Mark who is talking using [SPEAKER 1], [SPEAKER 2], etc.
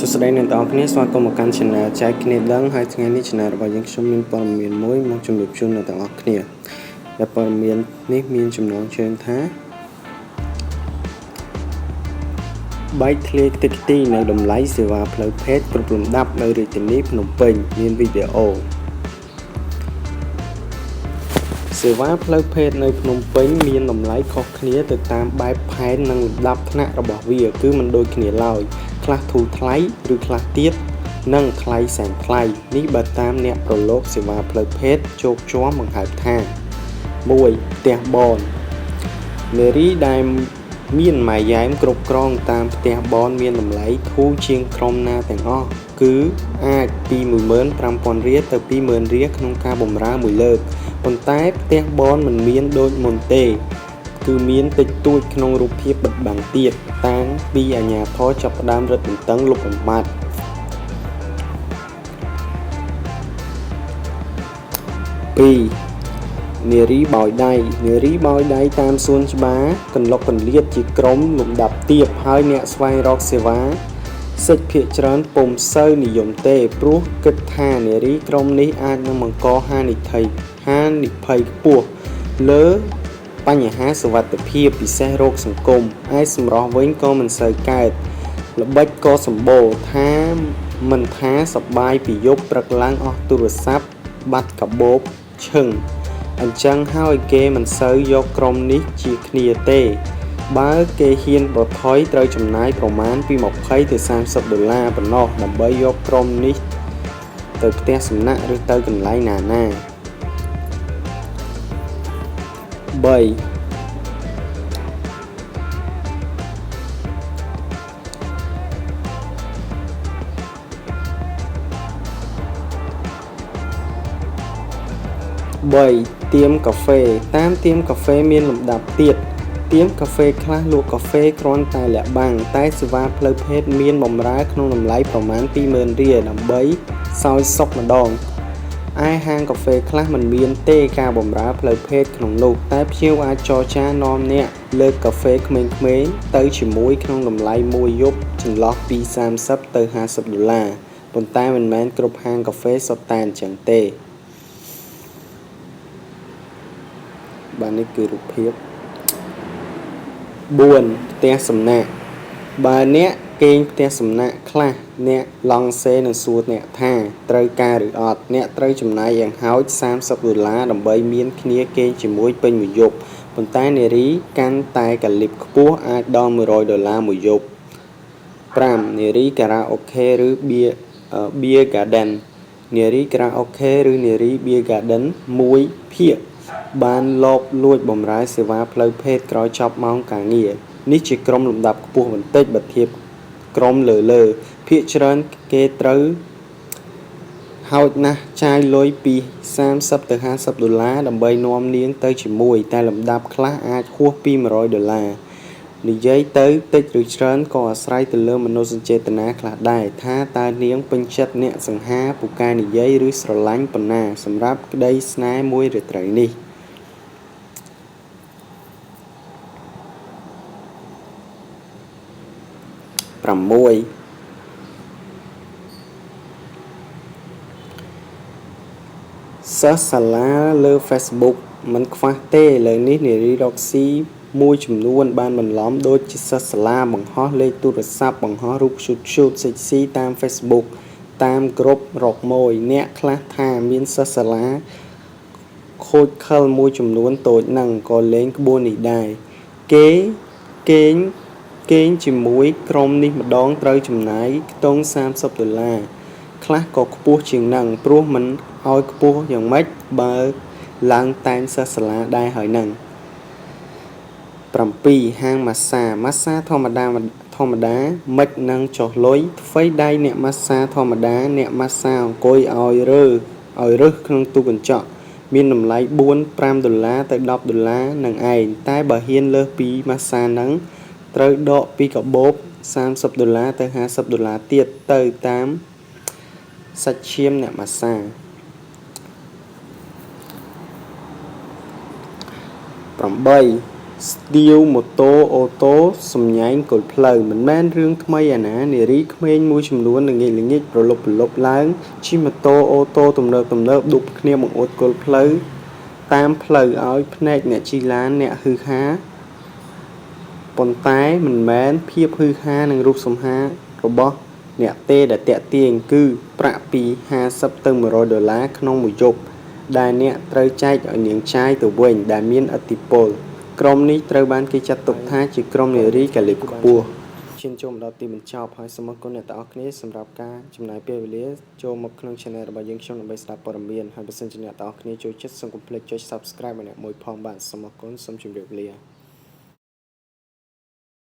[SPEAKER 1] សួស្តីអ្នកទាំងអស់គ្នាស្វាគមន៍មកកាន់ Channel ចែកគ្នាដឹងហើយថ្ងៃនេះ Channel របស់យើងខ្ញុំមានព័ត៌មានមួយមកជម្រាបជូនអ្នកទាំងអស់គ្នាដែលព័ត៌មាននេះមានចំណងជើងថាបែកធ្លាយខ្ទេចខ្ទីនៅតម្លៃសេវាផ្លូវភេទគ្រប់លំដាប់នៅរាជធានីភ្នំពេញមានវីដេអូសេវាផ្លូវភេទនៅភ្នំពេញមានតម្លៃខុសគ្នាទៅតាមបែបផែននិងលំដាប់ថ្នាក់របស់វាគឺមិនដូចគ្នាឡើយខ្លះធូរថ្លៃឬខ្លះទៀតនិងថ្លៃសែនថ្លៃនេះបើតាមអ្នកប្រឡូកសេវាផ្លូវភេទជោគជាំបង្ហើបថា1ផ្ទះបននារីដែលមានម៉ាយ៉ែមគ្រប់គ្រងតាមផ្ទះបនមានតម្លៃធូរជាងក្រុមណាទាំងអស់គឺអាចពី 15,000 រៀលទៅ 20,000 រៀលក្នុងការបម្រើមួយលើកប៉ុន្តែផ្ទះបនមិនមានដូចមុនទេគឺមានតិចតួចក្នុងរូបភាពបិទបាំងទៀតតាំងពីអាជ្ញាធរចាប់ផ្ដើមរឹតបន្តឹងលុបបំបាត់2នារីបោយដៃនារីបោយដៃតាមសួនច្បារកន្លុកកន្លៀតជាក្រុមលំដាប់ទាបហើយអ្នកស្វែងរកសេវាសិទ្ធិភាគច្រើនពុំសូវនិយមទេព្រោះគិតថានារីក្រុមនេះអាចនឹងបង្កហានិភ័យខ្ពស់លើបញ្ហាសុវត្ថិភាពពិសេសរោគសង្គមឯសម្រស់វិញក៏មិនសូវកើតល្បិចក៏សម្បូរថាមិនថាសប្បាយពីយប់ព្រឹកឡើងអស់ទូរស័ព្ទបាត់កាបូបឈឹងអញ្ចឹងហើយគេមិនសូវយកក្រុមនេះជាគ្នាទេបើគេហ៊ានប្រថុយត្រូវចំណាយប្រមាណពី$20ទៅ$30ប៉ុណ្ណោះដើម្បីយកក្រុមនេះទៅផ្ទះសំណាក់ឬទៅកន្លែងណា3ទៀមកាហ្វេតាមទៀមកាហ្វេមានលំដាប់ទៀតទៀមកាហ្វេខ្លះលក់កាហ្វេគ្រាន់តែលាក់បាំងតែសេវាផ្លូវភេទមានបម្រើក្នុងតម្លៃប្រមាណ 20,000 រៀលដើម្បីសោយសុខម្ដងឯហាងកាហ្វេខ្លះមិនមានទេការបម្រើផ្លូវភេទក្នុងនោះតែភ្ញៀវអាចចរចានាំអ្នកលើកកាហ្វេក្មេងៗទៅជាមួយក្នុងតម្លៃមួយយប់ចន្លោះពី$30ទៅ$50ប៉ុន្តែមិនមែនគ្រប់ហាងកាហ្វេសុទ្ធតែអញ្ចឹងទេបាទនេះគឺរូបភាព4ផ្ទះសំណាក់បើអ្នកគេងផ្ទះសំណាក់ខ្លះអ្នកឡង់សេនឹងសួរអ្នកថាត្រូវការឬអត់អ្នកត្រូវចំណាយយ៉ាងហោច$30ដើម្បីមានគ្នាគេងជាមួយពេញមួយយប់ប៉ុន្តែនារីកាន់តែកាលីបខ្ពស់អាចដល់$100មួយយប់5នារីការ៉ាអូខេឬBeer Garden នារីការ៉ាអូខេឬនារី Beer Garden មួយភាគបានលបលួចបម្រើសេវាផ្លូវភេទក្រោយចប់ម៉ោងការងារនេះជាក្រុមលំដាប់ខ្ពស់បន្តិចបើធៀបក្រុមលើភាគច្រើនគេត្រូវហោចណាស់ចាយលុយពី$30ទៅ$50ដើម្បីនាំនាងទៅជាមួយតែលំដាប់ខ្លះអាចហួសពី$100និយាយទៅតិចឬច្រើនក៏អាស្រ័យទៅលើមនោសញ្ចេតនាខ្លះដែរថាតើនាងពេញចិត្តអ្នកសង្ហាពូកែនិយាយឬស្រឡាញ់ប៉ុណ្ណាសម្រាប់ក្តីស្នេហ៍មួយរាត្រីនេះ6សិស្សសាលាលើ Facebook មិនខ្វះទេឥឡូវនេះនារីរកស៊ីមួយចំនួនបានបន្លំដូចជាសិស្សសាលាបង្ហោះលេខទូរស័ព្ទបង្ហោះរូបឈូតសិចស៊ីតាម Facebook តាមក្រុមរកម៉ួយអ្នកខ្លះថាមានសិស្សសាលាខូចខលមួយចំនួនតូចហ្នឹងក៏លេងក្បួននេះដែរគេគេងជាមួយក្រុមនេះម្ដងត្រូវចំណាយខ្ទង់$30ខ្លះក៏ខ្ពស់ជាងហ្នឹងព្រោះមិនឲ្យខ្ពស់យ៉ាងម៉េចបើឡើងតែងសិស្សសាលាដែរហើយហ្នឹង7ហាងម៉ាស្សាធម្មតាមិននឹងចុះលុយថ្វីដៃអ្នកម៉ាស្សាធម្មតាអ្នកម៉ាស្សាអង្គុយឲ្យរើសក្នុងទូកញ្ចក់មានតម្លៃ$4-5ទៅ$10នឹងឯងតែបើហ៊ានលើសពីម៉ាស្សាហ្នឹងត្រូវដកពីកាបូប$30ទៅ$50ទៀតទៅតាមសាច់ឈាមអ្នកម៉ាស្សា8 Steel ម៉ូតូអូតូសំញែងគល់ផ្លូវមិនមែនរឿងថ្មីអាណានារីក្មេងមួយចំនួនល្ងាចប្រឡប់ឡើងជិះម៉ូតូអូតូទំនើបឌុបគ្នាបង្អួតគល់ផ្លូវតាមផ្លូវឲ្យភ្នែកអ្នកជិះឡានអ្នកហ៊ឺហាប៉ុន្តែមិនមែនភាពហ៊ឺហានិងរូបសម្ហារបស់អ្នកទេដែលតាក់ទាញគឺប្រាក់ពី$50ទៅ$100ក្នុងមួយយប់ដែលអ្នកត្រូវចែកឲ្យនាងចាយទៅវិញដែលមានឥទ្ធិពលក្រុមនេះត្រូវបានគេចាត់ទុកថាជាក្រុមនារីកាលីបខ្ពស់ឈានចូលមកដល់ទីបញ្ចប់ហើយសូមអរគុណអ្នកទាំងអស់គ្នាសម្រាប់ការចំណាយពេលវេលាចូលមកក្នុង Channel របស់យើងខ្ញុំដើម្បីស្ដាប់ព័ត៌មានហើយបើសិនជាអ្នកទាំងអស់គ្នាចូលចិត្តសូមកុំភ្លេចចុច Subscribe ឲ្យអ្នកមួយផងបាទសូមអរគុណសូមជម្រាបលា